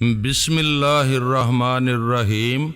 بسم اللہ الرحمن الرحیم۔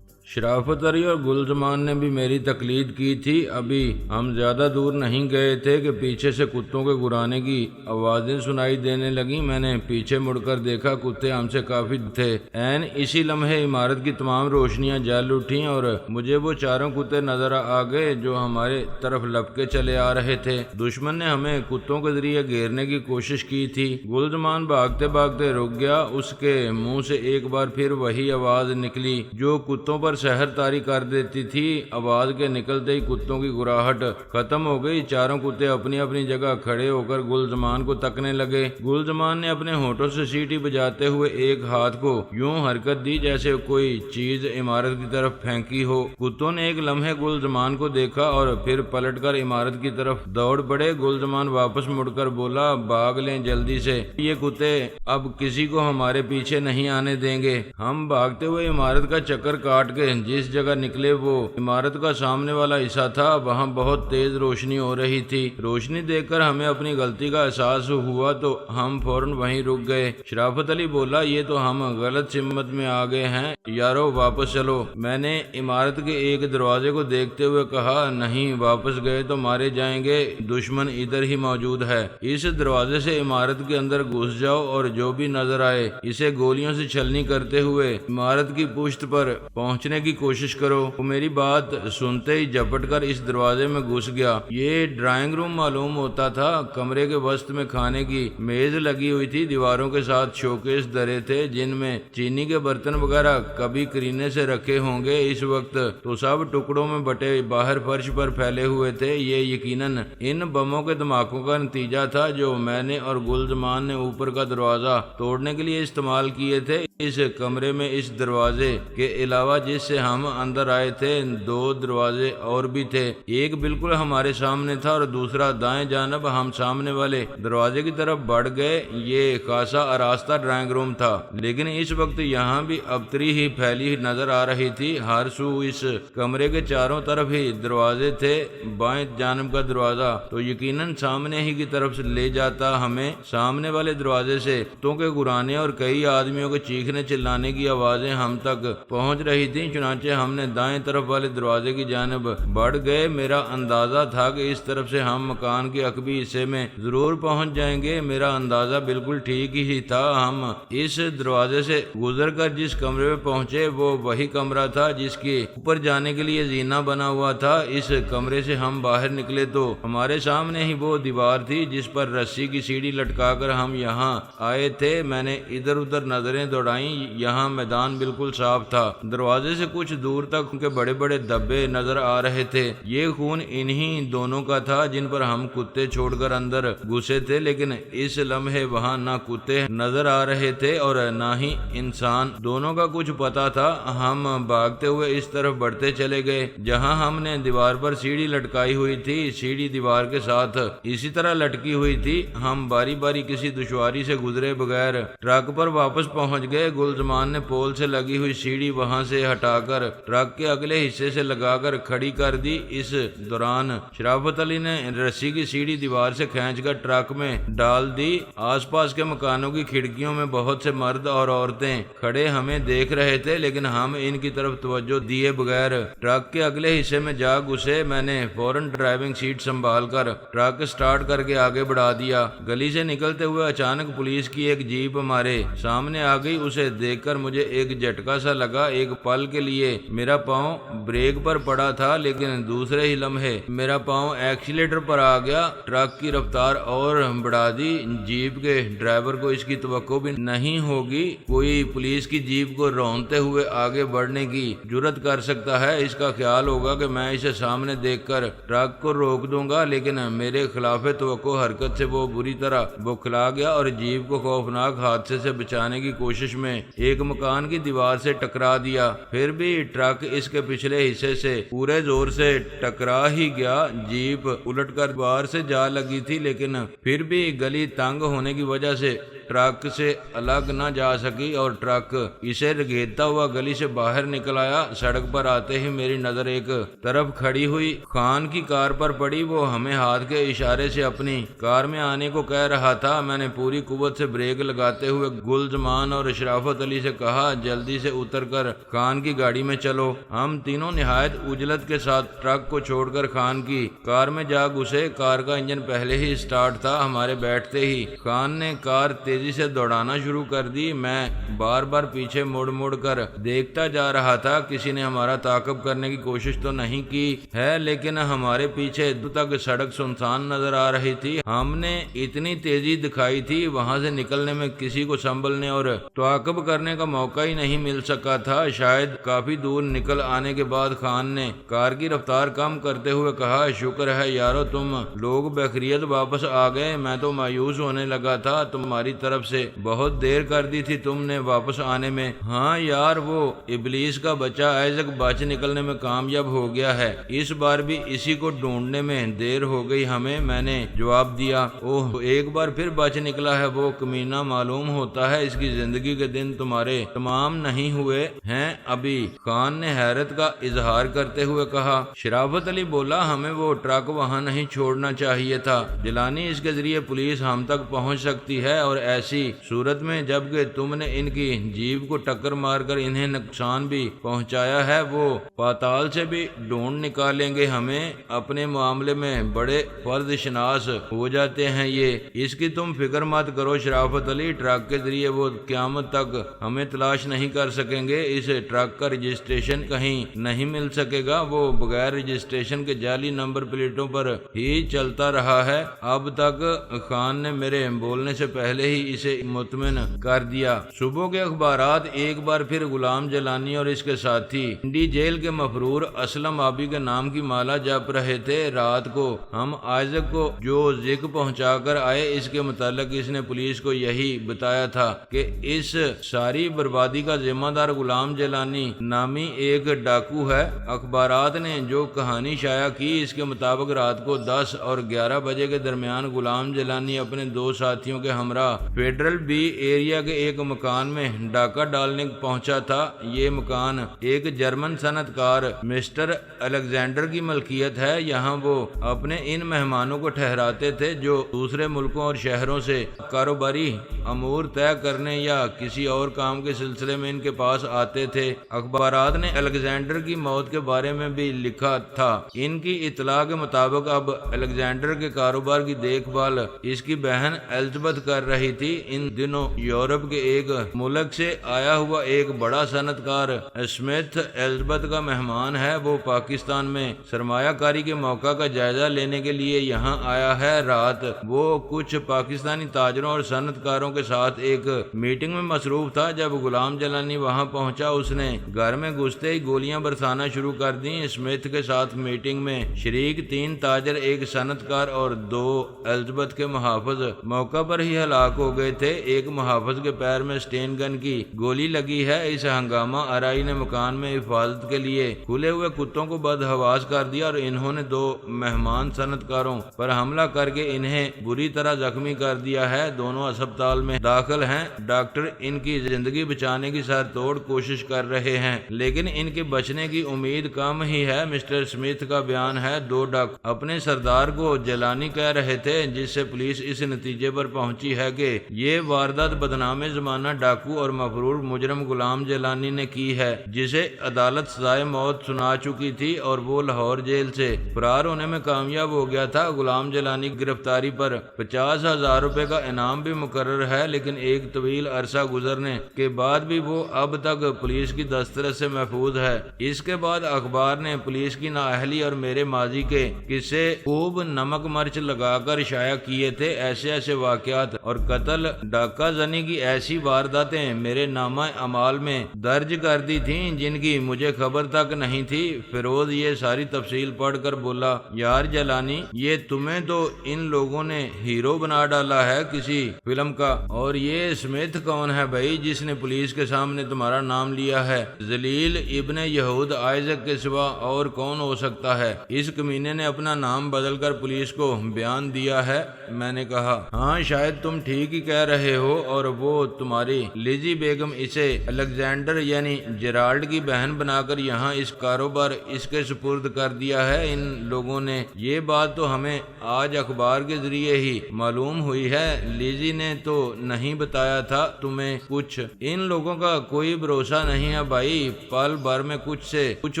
شرافت علی اور گلزمان نے بھی میری تقلید کی تھی۔ ابھی ہم زیادہ دور نہیں گئے تھے کہ پیچھے سے کتوں کے گرانے کی آوازیں سنائی دینے لگیں۔ میں نے پیچھے مڑ کر دیکھا، کتے ہم سے کافی تھے۔ عین اسی لمحے عمارت کی تمام روشنیاں جل اٹھیں اور مجھے وہ چاروں کتے نظر آ گئے جو ہمارے طرف لپکے چلے آ رہے تھے۔ دشمن نے ہمیں کتوں کے ذریعے گھیرنے کی کوشش کی تھی۔ گلزمان بھاگتے بھاگتے رک گیا۔ اس کے منہ سے ایک بار پھر وہی آواز نکلی جو کتوں پر شہر طاری کر دیتی تھی۔ آواز کے نکلتے ہی کتوں کی گراہٹ ختم ہو گئی۔ چاروں کتے اپنی اپنی جگہ کھڑے ہو کر گلزمان کو تکنے لگے۔ گلزمان نے اپنے ہونٹوں سے سیٹی بجاتے ہوئے ایک ہاتھ کو یوں حرکت دی جیسے کوئی چیز عمارت کی طرف پھینکی ہو۔ کتوں نے ایک لمحے گلزمان کو دیکھا اور پھر پلٹ کر عمارت کی طرف دوڑ پڑے۔ گلزمان واپس مڑ کر بولا، بھاگ لیں جلدی سے، یہ کتے اب کسی کو ہمارے پیچھے نہیں آنے دیں گے۔ ہم بھاگتے ہوئے عمارت کا چکر کاٹ کے جس جگہ نکلے وہ عمارت کا سامنے والا حصہ تھا۔ وہاں بہت تیز روشنی ہو رہی تھی۔ روشنی دیکھ کر ہمیں اپنی غلطی کا احساس ہوا تو ہم فوراً وہیں رک گئے۔ شرافت علی بولا، یہ تو ہم غلط سمت میں آ گئے ہیں، یارو واپس چلو۔ میں نے عمارت کے ایک دروازے کو دیکھتے ہوئے کہا، نہیں، واپس گئے تو مارے جائیں گے، دشمن ادھر ہی موجود ہے۔ اس دروازے سے عمارت کے اندر گھس جاؤ اور جو بھی نظر آئے اسے گولیوں سے چھلنی کرتے ہوئے عمارت کی پشت پر پہنچنے کی کوشش کرو۔ وہ میری بات سنتے ہی جھپٹ کر اس دروازے میں گھس گیا۔ یہ ڈرائنگ روم معلوم ہوتا تھا۔ کمرے کے وسط میں کھانے کی میز لگی ہوئی تھی۔ دیواروں کے ساتھ شوکیس دھرے تھے جن میں چینی کے برتن وغیرہ کبھی کرینے سے رکھے ہوں گے۔ اس وقت تو سب ٹکڑوں میں بٹے باہر فرش پر پھیلے ہوئے تھے۔ یہ یقیناً ان بموں کے دھماکوں کا نتیجہ تھا جو میں نے اور گلزمان نے اوپر کا دروازہ توڑنے کے لیے استعمال کیے تھے۔ اس کمرے میں اس دروازے کے علاوہ جس سے ہم اندر آئے تھے دو دروازے اور بھی تھے۔ ایک بالکل ہمارے سامنے تھا اور دوسرا دائیں جانب۔ ہم سامنے والے دروازے کی طرف بڑھ گئے۔ یہ خاصا آراستہ ڈرائنگ روم تھا، لیکن اس وقت یہاں بھی ابتری ہی پھیلی نظر آ رہی تھی۔ ہر سو اس کمرے کے چاروں طرف ہی دروازے تھے۔ بائیں جانب کا دروازہ تو یقیناً سامنے ہی کی طرف سے لے جاتا ہمیں۔ سامنے والے دروازے سے کتوں کے گرانے اور کئی آدمیوں کے چیخنے چلانے کی آوازیں ہم تک پہنچ رہی تھیں۔ چنانچہ ہم نے دائیں طرف والے دروازے کی جانب بڑھ گئے۔ میرا اندازہ تھا کہ اس طرف سے ہم مکان کے عقبی حصے میں ضرور پہنچ جائیں گے۔ میرا اندازہ بالکل ٹھیک ہی تھا۔ ہم اس دروازے سے گزر کر جس کمرے میں پہنچے وہ وہی کمرہ تھا جس کے اوپر جانے کے لیے زینہ بنا ہوا تھا۔ اس کمرے سے ہم باہر نکلے تو ہمارے سامنے ہی وہ دیوار تھی جس پر رسی کی سیڑھی لٹکا کر ہم یہاں آئے تھے۔ میں نے ادھر ادھر نظریں دوڑائیں۔ یہاں میدان بالکل صاف تھا۔ دروازے سے کچھ دور تک ان کے بڑے بڑے دھبے نظر آ رہے تھے۔ یہ خون انہی دونوں کا تھا جن پر ہم کتے چھوڑ کر اندر گھسے تھے، لیکن اس لمحے وہاں نہ کتے نظر آ رہے تھے اور نہ ہی انسان۔ دونوں کا کچھ پتا تھا۔ ہم بھاگتے ہوئے اس طرف بڑھتے چلے گئے جہاں ہم نے دیوار پر سیڑھی لٹکائی ہوئی تھی۔ سیڑھی دیوار کے ساتھ اسی طرح لٹکی ہوئی تھی۔ ہم باری باری کسی دشواری سے گزرے بغیر ٹرک پر واپس پہنچ گئے۔ گلزمان نے پول سے لگی ہوئی سیڑھی وہاں سے ہٹا کر ٹرک کے اگلے حصے سے لگا کر کھڑی کر دی۔ اس دوران شرافت علی نے رسی کی سیڑھی دیوار سے کھینچ کر ٹرک میں ڈال دی۔ آس پاس کے مکانوں کی کھڑکیوں میں بہت سے مرد اور عورتیں کھڑے ہمیں دیکھ رہے تھے، لیکن ہم ان کی طرف توجہ دیے بغیر ٹرک کے اگلے حصے میں جا گھسے۔ میں نے فوراً ڈرائیونگ سیٹ سنبھال کر ٹرک سٹارٹ کر کے آگے بڑھا دیا۔ گلی سے نکلتے ہوئے اچانک پولیس کی ایک جیپ ہمارے سامنے آ گئی۔ اسے دیکھ کر مجھے ایک جھٹکا سا لگا۔ ایک پل کے لیے میرا پاؤں بریک پر پڑا تھا، لیکن دوسرے ہی لمحے میرا پاؤں ایکسیلیٹر پر آ گیا۔ ٹرک کی رفتار اور بڑھا دی۔ جیپ کے ڈرائیور کو اس کی توقع بھی نہیں ہوگی کوئی پولیس کی جیپ کو رونتے ہوئے آگے بڑھنے کی جرات کر سکتا ہے۔ اس کا خیال ہوگا کہ میں اسے سامنے دیکھ کر ٹرک کو روک دوں گا، لیکن میرے خلاف توقع حرکت سے وہ بری طرح بوکھلا گیا اور جیپ کو خوفناک حادثے سے بچانے کی کوشش میں ایک مکان کی دیوار سے ٹکرا دیا۔ پھر بھی ٹرک اس کے پچھلے حصے سے پورے زور سے ٹکرا ہی گیا۔ جیپ الٹ کر دیوار سے جا لگی تھی، لیکن پھر بھی گلی تنگ ہونے کی وجہ سے ٹرک سے الگ نہ جا سکی اور ٹرک اسے رگیدتا ہوا گلی سے باہر نکل آیا۔ سڑک پر آتے ہی میری نظر ایک طرف کھڑی ہوئی خان کی کار پر پڑی۔ وہ ہمیں ہاتھ کے اشارے سے اپنی کار میں آنے کو کہہ رہا تھا۔ میں نے پوری قوت سے بریک لگاتے ہوئے گلزمان اور شرافت علی سے کہا، جلدی سے اتر کر خان کی گاڑی میں چلو۔ ہم تینوں نہایت عجلت کے ساتھ ٹرک کو چھوڑ کر خان کی کار میں جا گھسے۔ کار کا انجن پہلے ہی سٹارٹ تھا۔ ہمارے بیٹھتے ہی خان نے کار تیزی سے دوڑانا شروع کر دی۔ میں بار بار پیچھے مڑ مڑ کر دیکھتا جا رہا تھا، کسی نے ہمارا تعاقب کرنے کی کوشش تو نہیں کی ہے، لیکن ہمارے پیچھے دور تک سڑک سنسان نظر آ رہی تھی۔ ہم نے اتنی تیزی دکھائی تھی، وہاں سے نکلنے میں کسی کو سنبھلنے اور تعاقب کرنے کا موقع ہی نہیں مل سکا تھا۔ شاید کافی دور نکل آنے کے بعد خان نے کار کی رفتار کم کرتے ہوئے کہا، شکر ہے یارو تم لوگ بخیریت واپس آ گئے، میں تو مایوس ہونے لگا تھا، تمہاری طرف سے بہت دیر کر دی تھی تم نے واپس آنے میں۔ ہاں یار، وہ ابلیس کا بچہ آئزک بچ نکلنے میں کامیاب ہو گیا ہے، اس بار بھی اسی کو ڈھونڈنے میں دیر ہو گئی ہمیں، میں نے جواب دیا۔ اوہ، ایک بار پھر بچ نکلا ہے وہ کمینہ، معلوم ہوتا ہے اس کی زندگی کے دن تمہارے تمام نہیں ہوئے ہیں ابھی، خان نے حیرت کا اظہار کرتے ہوئے کہا۔ شرافت علی بولا، ہمیں وہ ٹرک وہاں نہیں چھوڑنا چاہیے تھا جیلانی، اس کے ذریعے پولیس ہم تک پہنچ سکتی ہے، اور ایسی صورت میں جبکہ تم نے ان کی جیپ کو ٹکر مار کر انہیں نقصان بھی پہنچایا ہے، وہ پاتال سے بھی ڈھونڈ نکالیں گے ہمیں۔ اپنے معاملے میں بڑے فرد شناس ہو جاتے ہیں یہ، اس کی تم فکر مت کرو شرافت علی، ٹرک کے ذریعے وہ قیامت تک ہمیں تلاش نہیں کر سکیں گے۔ اس ٹرک کا رجسٹریشن کہیں نہیں مل سکے گا، وہ بغیر رجسٹریشن کے جعلی نمبر پلیٹوں پر ہی چلتا رہا ہے اب تک۔ خان نے میرے بولنے سے پہلے ہی اسے مطمئن کر دیا۔ صبح کے اخبارات ایک بار پھر غلام جیلانی اور اس کے ساتھی انڈی جیل کے مفرور اسلم آبی کے نام کی مالا جپ رہے تھے۔ رات کو ہم آئزک کو جو ذکر پہنچا کر آئے، اس کے متعلق اس نے پولیس کو یہی بتایا تھا کہ اس ساری بربادی کا ذمہ دار غلام جیلانی نامی ایک ڈاکو ہے۔ اخبارات نے جو کہانی شائع کی، اس کے مطابق رات کو 10 اور 11 بجے کے درمیان غلام جیلانی اپنے 2 ساتھیوں کے ہمراہ فیڈرل بی ایریا کے ایک مکان میں ڈاکہ ڈالنے پہنچا تھا۔ یہ مکان ایک جرمن صنعت کار مسٹر الیگزینڈر کی ملکیت ہے۔ یہاں وہ اپنے ان مہمانوں کو ٹھہراتے تھے جو دوسرے ملکوں اور شہروں سے کاروباری امور طے کرنے یا کسی اور کام کے سلسلے میں ان کے پاس آتے تھے۔ اخبارات نے الیگزینڈر کی موت کے بارے میں بھی لکھا تھا۔ ان کی اطلاع کے مطابق اب الیگزینڈر کے کاروبار کی دیکھ بھال اس کی بہن الزبتھ کر رہی تھی۔ ان دنوں یورپ کے ایک ملک سے آیا ہوا ایک بڑا صنعت کار اسمتھ الزبتھ کا مہمان ہے۔ وہ پاکستان میں سرمایہ کاری کے موقع کا جائزہ لینے کے لیے یہاں آیا ہے۔ رات وہ کچھ پاکستانی تاجروں اور صنعت کاروں کے ساتھ ایک میٹنگ میں مصروف تھا۔ جب غلام جیلانی وہاں پہنچا، اس نے گھر میں گھستے ہی گولیاں برسانا شروع کر دیں۔ اسمتھ کے ساتھ میٹنگ میں شریک 3 تاجر، ایک صنعت کار اور 2 الزبتھ کے محافظ موقع پر ہی ہلاک ہو گئے تھے۔ ایک محافظ کے پیر میں سٹین گن کی گولی لگی ہے۔ اس ہنگامہ آرائی نے مکان میں حفاظت کے لیے کھلے ہوئے کتوں کو بدحواس کر دیا اور انہوں نے 2 مہمان صنعت کاروں پر حملہ کر کے انہیں بری طرح زخمی کر دیا ہے۔ دونوں ہسپتال میں داخل ہیں۔ ڈاکٹر ان کی زندگی بچانے کی سر توڑ کوشش کر رہے ہیں، لیکن ان کے بچنے کی امید کم ہی ہے۔ مسٹر اسمتھ کا بیان ہے، 2 ڈاکٹر اپنے سردار کو جیلانی کہہ رہے تھے، جس سے پولیس اس نتیجے پر پہنچی ہے کہ یہ واردات بدنام زمانہ ڈاکو اور مفرور مجرم غلام جیلانی نے کی ہے، جسے عدالت سزائے موت سنا چکی تھی اور وہ لاہور جیل سے فرار ہونے میں کامیاب ہو گیا تھا۔ غلام جیلانی کی گرفتاری پر 50,000 روپے کا انعام بھی مقرر ہے، لیکن ایک طویل عرصہ گزرنے کے بعد بھی وہ اب تک پولیس کی دسترس سے محفوظ ہے۔ اس کے بعد اخبار نے پولیس کی نااہلی اور میرے ماضی کے قصے خوب نمک مرچ لگا کر شائع کیے تھے۔ ایسے واقعات اور قتل، ڈاکہ زنی کی ایسی وارداتیں میرے نامہ اعمال میں درج کر دی تھیں جن کی مجھے خبر تک نہیں تھی۔ فیروز یہ ساری تفصیل پڑھ کر بولا، یار جیلانی، یہ تمہیں تو ان لوگوں نے ہیرو بنا ڈالا ہے کسی فلم کا، اور یہ اسمتھ کون ہے بھائی جس نے پولیس کے سامنے تمہارا نام لیا ہے؟ ذلیل ابن یہود آئزک کے سوا اور کون ہو سکتا ہے؟ اس کمینے نے اپنا نام بدل کر پولیس کو بیان دیا ہے۔ میں نے کہا، ہاں شاید تم ٹھیک ہی کہہ رہے ہو اور وہ تمہاری لیزی بیگم اسے الیگزینڈر یعنی جیرالڈ کی بہن بنا کر یہاں اس کاروبار اس کے سپرد کر دیا ہے۔ ان لوگوں نے یہ بات تو ہمیں آج اخبار کے ذریعے ہی معلوم ہوئی ہے، لیزی نے تو نہیں بتایا تھا تمہیں کچھ۔ ان لوگوں کا کوئی بھروسہ نہیں ہے بھائی، پل بھر میں کچھ سے کچھ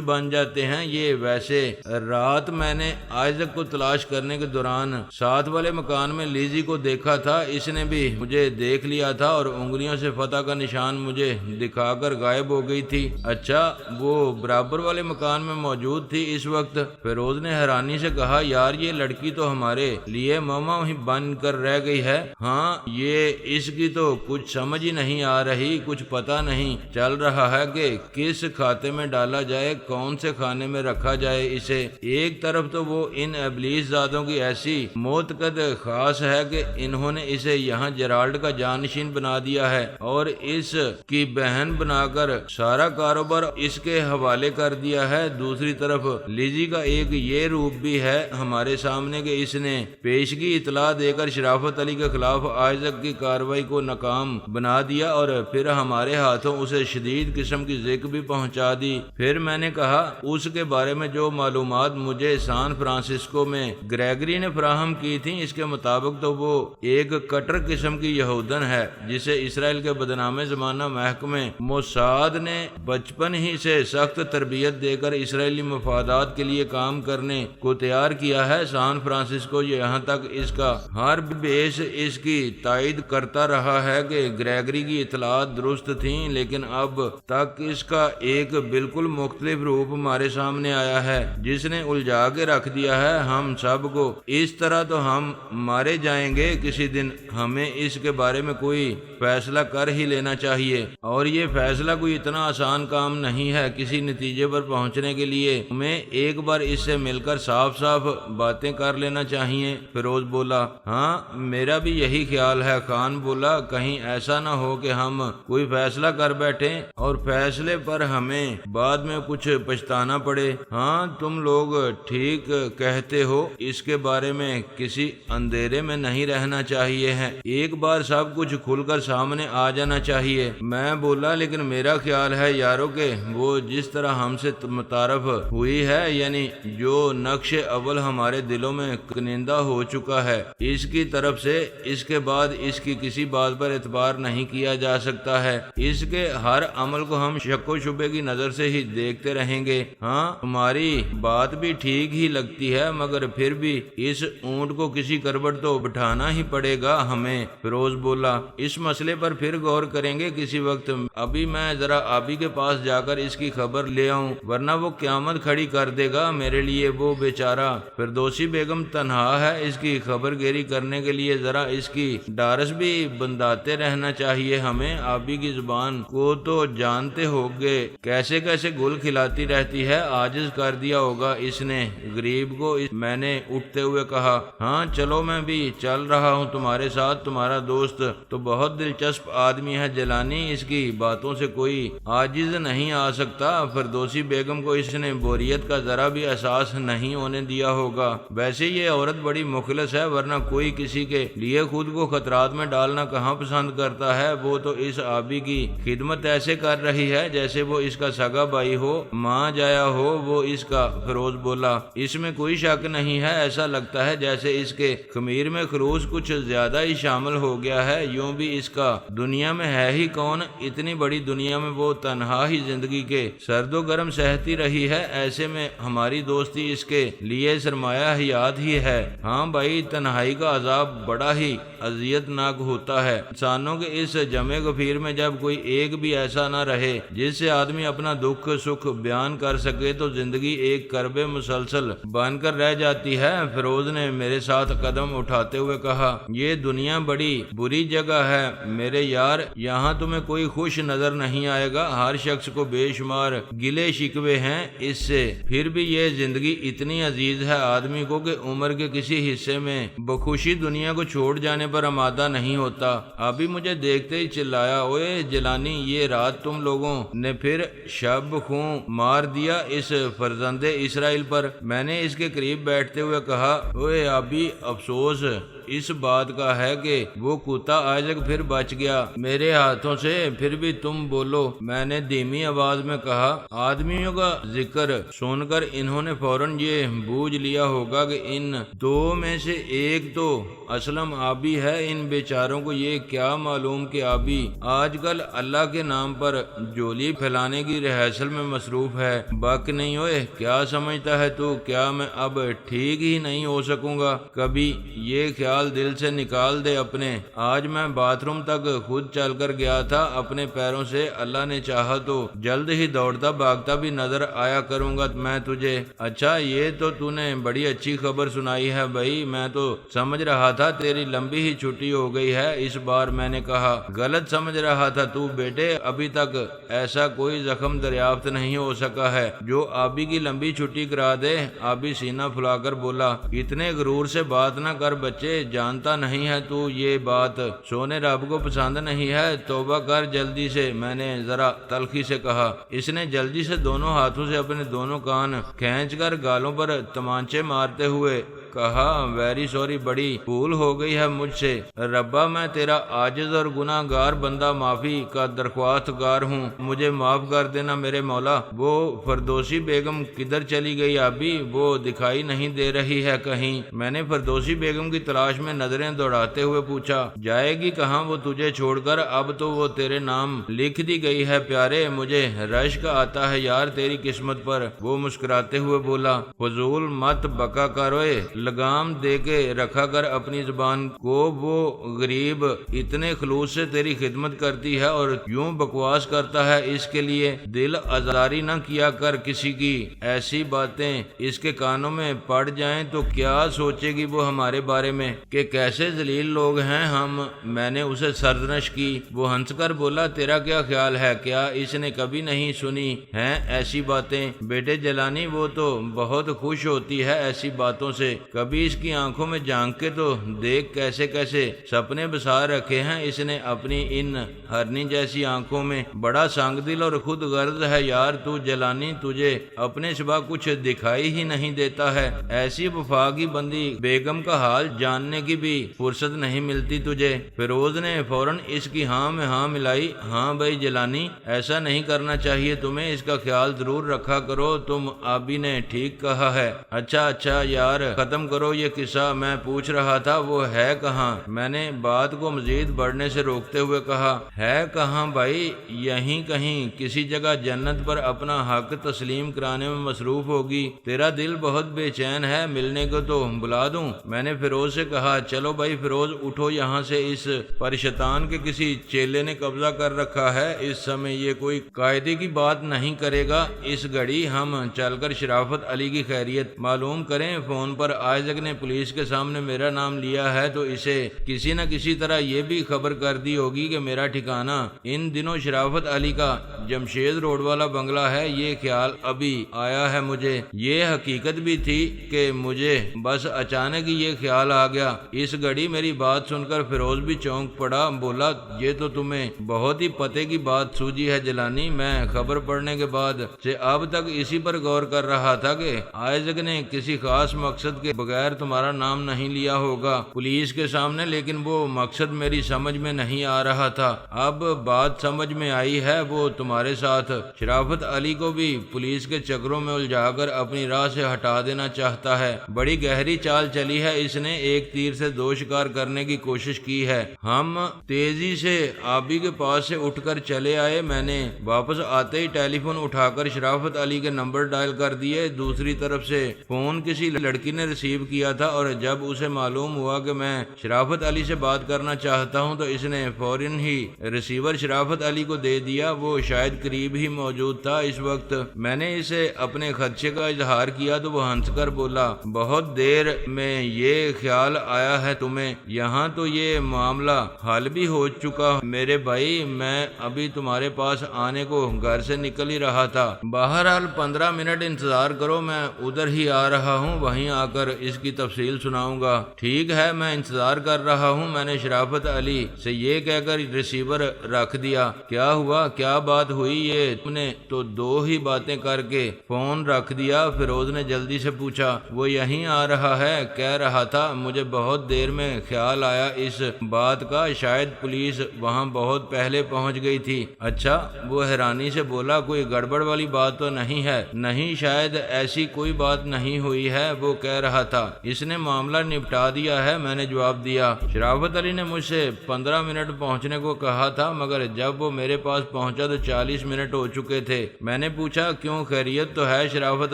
بن جاتے ہیں یہ۔ ویسے رات میں نے آئزک کو تلاش کرنے کے دوران ساتھ والے مکان میں لیزی کو دیکھا تھا، اس نے بھی مجھے دیکھ لیا تھا اور انگلیوں سے فتح کا نشان مجھے دکھا کر غائب ہو گئی تھی۔ اچھا، وہ برابر والے مکان میں موجود تھی اس وقت؟ فیروز نے حیرانی سے کہا، یار یہ لڑکی تو ہمارے لیے ماما ہی بن کر رہ گئی ہے۔ ہاں، یہ اس کی تو کچھ سمجھ ہی نہیں آ رہی، کچھ پتہ نہیں چل رہا ہے کہ کس کھاتے میں ڈالا جائے، کون سے کھانے میں رکھا جائے اسے۔ ایک طرف تو وہ ان ابلیس زادوں کی ایسی معتقد خاص ہے کہ انہوں نے اسے یہاں جیرالڈ کا جانشین بنا دیا ہے اور اس کی بہن بنا کر سارا کاروبار اس کے حوالے کر دیا ہے۔ دوسری طرف لیزی کا ایک یہ روپ بھی ہے ہمارے سامنے کہ اس نے پیشگی اطلاع دے کر شرافت علی کے خلاف آئزک کی کارروائی کو ناکام بنا دیا اور پھر ہمارے ہاتھوں اسے شدید قسم کی زک بھی پہنچا دی۔ پھر میں نے کہا اس کے بارے میں جو معلومات مجھے سان فرانسسکو میں گریگری نے فراہم کی تھیں، اس کے مطابق تو وہ ایک کٹر قسم کی یہودن ہے جسے اسرائیل کے بدنام زمانہ محکمے موساد نے بچپن ہی سے سخت تربیت دے کر اسرائیلی مفادات کے لیے کام کرنے کو تیار کیا ہے۔ سان فرانسسکو یہاں تک اس کا ہر بیس اس کی تائید کرتا رہا ہے کہ گریگری کی اطلاعات درست تھیں، لیکن اب تک اس کا ایک بالکل مختلف روپ ہمارے سامنے آیا ہے جس نے الجھا کے رکھ دیا ہے ہم سب کو۔ اس طرح تو ہم مارے جائیں گے کسی دن۔ ہمیں اس کے بارے میں کوئی فیصلہ کر ہی لینا چاہیے، اور یہ فیصلہ کوئی اتنا آسان کام نہیں ہے۔ کسی نتیجے پر پہنچنے کے لیے ہمیں ایک بار اس سے مل کر صاف صاف باتیں کر لینا چاہیے۔ فیروز بولا، ہاں میرا بھی یہی خیال ہے۔ خان بولا، کہیں ایسا نہ ہو کہ ہم کوئی فیصلہ کر بیٹھیں اور فیصلے پر ہمیں بعد میں کچھ پچھتانا پڑے۔ ہاں تم لوگ ٹھیک کہتے ہو، اس کے بارے میں کسی اندھیرے میں نہیں رہنا چاہیے ہے، ایک بار سب کچھ کھل کر سامنے آ جانا چاہیے۔ میں بولا، لیکن میرا خیال ہے یارو کہ وہ جس طرح ہم سے متعارف ہوئی ہے، یعنی جو نقش اول ہمارے دلوں میں کنندہ ہو چکا ہے، اس کی طرف سے اس کے بعد اس کی کسی بات پر اعتبار نہیں کیا جا سکتا ہے۔ اس کے ہر عمل کو ہم شک و شبے کی نظر سے ہی دیکھتے رہیں گے۔ ہاں تمہاری بات بھی ٹھیک ہی لگتی ہے، مگر پھر بھی اس اونٹ کو کسی کروٹ تو بٹھانا ہی پڑے گا ہمیں۔ فیروز بولا، اس مسئلے پر پھر غور کریں گے کسی وقت۔ ابھی میں ذرا آبی کے پاس جا کر اس کی خبر لے آؤں، ورنہ وہ قیامت کھڑی کر دے گا میرے لیے۔ وہ بیچارہ فردوسی بیگم تنہا ہے، اس کی خبر گیری کرنے کے لیے ذرا اس کی ڈارس بھی بنداتے رہنا چاہیے ہمیں۔ آبی کی زبان کو تو جانتے ہوگے کیسے کیسے گل کھلاتی رہتی ہے، عاجز کر دیا ہوگا اس نے غریب کو۔ میں نے اٹھتے ہوئے کہا، ہاں چلو میں بھی چل رہا ہوں تمہارے ساتھ۔ تمہارا دوست تو بہت دلچسپ آدمی ہے جیلانی، اس کی باتوں سے کوئی عاجز نہیں آ سکتا۔ فردوسی بیگم کو اس نے بوریت کا ذرا بھی احساس نہیں ہونے دیا ہوگا۔ ویسے یہ عورت بڑی مخلص ہے، ورنہ کوئی کسی کے لیے خود کو خطرات میں ڈالنا کہاں پسند کرتا ہے۔ وہ تو اس آبی کی خدمت ایسے کر رہی ہے جیسے وہ اس کا سگا بھائی ہو، ماں جایا ہو وہ اس کا۔ فیروز بولا، اس میں کوئی شک نہیں ہے، ایسا لگتا ہے جیسے اس کے خمیر میں خروش کچھ زیادہ ہی شامل ہو گیا ہے۔ یوں بھی اس کا دنیا میں ہے ہی کون؟ اتنی بڑی دنیا میں وہ تنہا ہی زندگی کے سرد و گرم سہتی رہی ہے، ایسے میں ہماری دوستی اس کے لیے سرمایہ حیات ہی ہے۔ ہاں بھائی، تنہائی کا عذاب بڑا ہی اذیت ناک ہوتا ہے۔ انسانوں کے اس جمع غفیر میں جب کوئی ایک بھی ایسا نہ رہے جس سے آدمی اپنا دکھ سکھ بیان کر سکے تو زندگی ایک کرب مسلسل بن کر رہ جاتی ہے۔ فیروز نے میرے ساتھ قدم اٹھاتے ہوئے کہا، یہ دنیا بڑی بری جگہ ہے میرے یار، یہاں تمہیں کوئی خوش نظر نہیں آئے گا۔ ہر شخص کو بے شمار گلے شکوے ہیں اس سے، پھر بھی یہ زندگی اتنی عزیز ہے آدمی کو کہ عمر کے کسی حصے میں بخوشی دنیا کو چھوڑ جانے پر آمادہ نہیں ہوتا۔ ابھی مجھے دیکھتے ہی چلایا، اوے جیلانی، یہ رات تم لوگوں نے پھر شب خون مار دیا اس فرزند اسرائیل پر۔ میں نے اس کے قریب بیٹھتے ہوئے کہا، اوے ابھی افسوس اس بات کا ہے کہ وہ کتا آج تک پھر بچ گیا میرے ہاتھوں سے، پھر بھی تم بولو، میں نے دھیمی آواز میں کہا۔ آدمیوں کا ذکر سن کر انہوں نے فوراً یہ بوجھ لیا ہوگا کہ ان دو میں سے ایک تو اسلم آبی ہے۔ ان بیچاروں کو یہ کیا معلوم کہ آبی آج کل اللہ کے نام پر جولی پھیلانے کی ریہرسل میں مصروف ہے۔ بک نہیں ہوئے، کیا سمجھتا ہے تو کیا میں اب ٹھیک ہی نہیں ہو سکوں گا؟ کبھی یہ خیال دل سے نکال دے اپنے۔ آج میں باتھ روم تک خود چل کر گیا تھا اپنے پیروں سے، اللہ نے چاہا تو جلد ہی دوڑتا بھاگتا بھی نظر آیا کروں گا میں تجھے۔ اچھا، یہ تو نے بڑی اچھی خبر سنائی ہے بھائی، میں تو سمجھ رہا تھا تیری لمبی ہی چھٹی ہو گئی ہے اس بار۔ میں نے کہا، غلط سمجھ رہا تھا تو بیٹے، ابھی تک ایسا کوئی زخم دریافت نہیں ہو سکا ہے جو آبی کی لمبی چھٹی کرا دے۔ آبی سینہ پھلا کر بولا، اتنے غرور سے بات نہ کر بچے، جانتا نہیں ہے تو یہ بات سونے رب کو پسند نہیں ہے، توبہ کر جلدی سے، میں نے ذرا تلخی سے کہا۔ اس نے جلدی سے دونوں ہاتھوں سے اپنے دونوں کان کھینچ کر گالوں پر تمانچے مارتے ہوئے کہا، ویری سوری، بڑی بھول ہو گئی ہے مجھ سے ربا، میں تیرا عاجز اور گناہ گار بندہ معافی کا درخواست گار ہوں، مجھے معاف کر دینا میرے مولا۔ وہ فردوسی بیگم کدھر چلی گئی آبی؟ وہ دکھائی نہیں دے رہی ہے کہیں؟ میں نے فردوسی بیگم کی تلاش میں نظریں دوڑاتے ہوئے پوچھا۔ جائے گی کہاں وہ تجھے چھوڑ کر؟ اب تو وہ تیرے نام لکھ دی گئی ہے پیارے، مجھے رشک آتا ہے یار تیری قسمت پر۔ وہ مسکراتے ہوئے بولا، فضول مت بکا کروئے، لگام دے کے رکھا کر اپنی زبان کو، وہ غریب اتنے خلوص سے تیری خدمت کرتی ہے اور یوں بکواس کرتا ہے، اس کے لیے دل آزاری نہ کیا کر کسی کی۔ ایسی باتیں اس کے کانوں میں پڑ جائیں تو کیا سوچے گی وہ ہمارے بارے میں کہ کیسے ذلیل لوگ ہیں ہم۔ میں نے اسے سرزنش کی۔ وہ ہنس کر بولا، تیرا کیا خیال ہے؟ کیا اس نے کبھی نہیں سنی ہیں ایسی باتیں؟ بیٹے جیلانی، وہ تو بہت خوش ہوتی ہے ایسی باتوں سے، کبھی اس کی آنکھوں میں جھانک کے تو دیکھ کیسے کیسے سپنے بسا رکھے ہیں اس نے اپنی ان ہرنی جیسی آنکھوں میں۔ بڑا سنگ دل اور خود غرض ہے یار تو جیلانی، تجھے اپنے سوا کچھ دکھائی ہی نہیں دیتا ہے۔ ایسی وفاقی بندی بیگم کا حال جاننے کی بھی فرصت نہیں ملتی تجھے۔ فیروز نے فوراً اس کی ہاں میں ہاں ملائی۔ ہاں بھائی جیلانی، ایسا نہیں کرنا چاہیے تمہیں، اس کا خیال ضرور رکھا کرو تم، آبی نے ٹھیک کہا ہے۔ اچھا یار، ختم کرو یہ قصہ، میں پوچھ رہا تھا وہ ہے کہاں؟ میں نے بات کو مزید بڑھنے سے روکتے ہوئے کہا، ہے کہاں بھائی؟ یہیں کہیں کسی جگہ جنت پر اپنا حق تسلیم کرانے میں مصروف ہوگی۔ تیرا دل بہت بے چین ہے، ملنے کو تو بلا دوں؟ میں نے فیروز سے کہا، چلو بھائی فیروز اٹھو یہاں سے، اس پرشیطان کے کسی چیلے نے قبضہ کر رکھا ہے، اس سمے یہ کوئی قاعدے کی بات نہیں کرے گا۔ اس گھڑی ہم چل کر شرافت علی کی خیریت معلوم کریں۔ فون پر آئزک نے پولیس کے سامنے میرا نام لیا ہے تو اسے کسی نہ کسی طرح یہ بھی خبر کر دی ہوگی کہ میرا ٹھکانہ ان دنوں شرافت علی کا جمشید روڈ والا بنگلہ ہے۔ یہ خیال ابھی آیا ہے مجھے، یہ حقیقت بھی تھی کہ مجھے بس اچانک ہی یہ خیال آ گیا۔ اس گھڑی میری بات سن کر فیروز بھی چونک پڑا، بولا، یہ تو تمہیں بہت ہی پتے کی بات سوجی ہے جیلانی، میں خبر پڑنے کے بعد سے اب تک اسی پر غور کر رہا تھا کہ آئزک نے کسی خاص مقصد کے بغیر تمہارا نام نہیں لیا ہوگا پولیس کے سامنے، لیکن وہ مقصد میری سمجھ میں نہیں آ رہا تھا۔ اب بات سمجھ میں آئی ہے، وہ تمہارے ساتھ شرافت علی کو بھی پولیس کے چکروں میں الجھا کر اپنی راہ سے ہٹا دینا چاہتا ہے۔ بڑی گہری چال چلی ہے اس نے، ایک تیر سے دو شکار کرنے کی کوشش کی ہے۔ ہم تیزی سے آبی کے پاس سے اٹھ کر چلے آئے۔ میں نے واپس آتے ہی ٹیلی فون اٹھا کر شرافت علی کے نمبر ڈائل کر دیے۔ دوسری طرف سے فون کسی لڑکی نے ریسیو کیا تھا اور جب اسے معلوم ہوا کہ میں شرافت علی سے بات کرنا چاہتا ہوں تو اس نے فوراً ہی ریسیور شرافت علی کو دے دیا۔ وہ شاید قریب ہی موجود تھا اس وقت۔ میں نے اسے اپنے خدشے کا اظہار کیا تو وہ ہنس کر بولا، بہت دیر میں یہ خیال آیا ہے تمہیں؟ یہاں تو یہ معاملہ حل بھی ہو چکا میرے بھائی، میں ابھی تمہارے پاس آنے کو گھر سے نکل ہی رہا تھا۔ بہرحال 15 منٹ انتظار کرو، میں ادھر ہی آ رہا ہوں، وہیں آ کر اس کی تفصیل سناؤں گا۔ ٹھیک ہے، میں انتظار کر رہا ہوں۔ میں نے شرافت علی سے یہ کہہ کر ریسیور رکھ دیا۔ کیا ہوا؟ کیا بات بات ہوئی یہ تم نے تو 2 ہی باتیں کر کے فون رکھ دیا۔ فیروز نے جلدی سے پوچھا۔ وہ یہیں آ رہا ہے، کہہ رہا تھا مجھے بہت دیر میں خیال آیا اس بات کا، شاید پولیس وہاں بہت پہلے پہنچ گئی تھی۔ اچھا، وہ حیرانی سے بولا، کوئی گڑبڑ والی بات تو نہیں ہے؟ نہیں، شاید ایسی کوئی بات نہیں ہوئی ہے، وہ کہہ رہا تھا اس نے معاملہ نپٹا دیا ہے، میں نے جواب دیا۔ شرافت علی نے مجھ سے 15 منٹ پہنچنے کو کہا تھا، مگر جب وہ میرے پاس پہنچا تو 40 منٹ ہو چکے تھے۔ میں نے پوچھا کیوں، خیریت تو ہے شرافت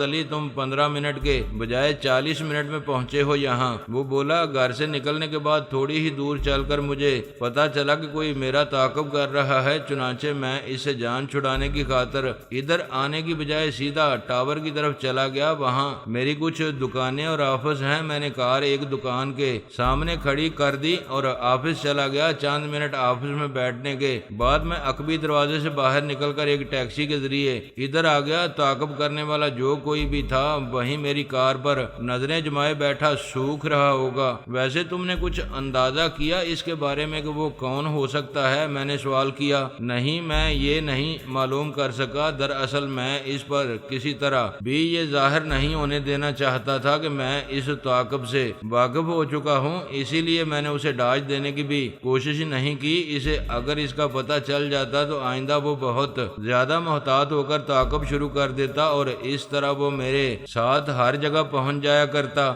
علی؟ تم 15 منٹ کے بجائے 40 منٹ میں پہنچے ہو یہاں۔ وہ بولا، گھر سے نکلنے کے بعد تھوڑی ہی دور چل کر مجھے پتا چلا کہ کوئی میرا تعاقب کر رہا ہے، چنانچہ میں اس سے جان چھڑانے کی خاطر ادھر آنے کی بجائے سیدھا ٹاور کی طرف چلا گیا۔ وہاں میری کچھ دکانیں اور آفس ہیں، میں نے کار ایک دکان کے سامنے کھڑی کر دی اور آفس چلا گیا۔ چند منٹ آفس میں بیٹھنے کے بعد میں عقبی دروازے سے باہر نکل کر ایک ٹیکسی کے ذریعے ادھر آ گیا۔ تعاقب کرنے والا جو کوئی بھی تھا وہیں میری کار پر نظریں جمائے بیٹھا سوکھ رہا ہوگا۔ ویسے تم نے کچھ اندازہ کیا اس کے بارے میں کہ وہ کون ہو سکتا ہے؟ میں نے سوال کیا۔ نہیں، میں یہ نہیں معلوم کر سکا۔ دراصل میں اس پر کسی طرح بھی یہ ظاہر نہیں ہونے دینا چاہتا تھا کہ میں اس تعاقب سے واقف ہو چکا ہوں، اسی لیے میں نے اسے ڈاج دینے کی بھی کوشش نہیں کی۔ اسے اگر اس کا پتہ چل جاتا تو آئندہ وہ بہت زیادہ محتاط ہو کر تعاقب شروع کر دیتا اور اس طرح وہ میرے ساتھ ہر جگہ پہنچ جایا کرتا۔